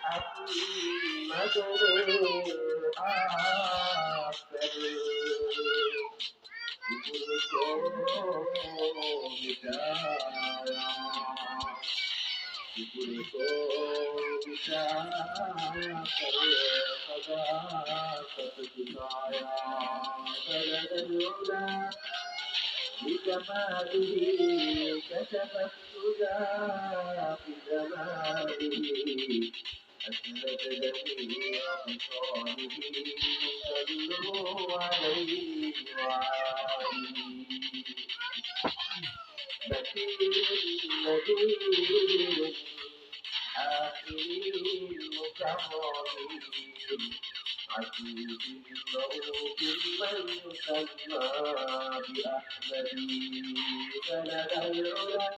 محمد بجماله كشف السدى بجماله أسلت جميع خصاله صلوا عليه وآله بشير نذير آخر مكرم عزيز رؤوف من يسمى بأحمد بلد العلا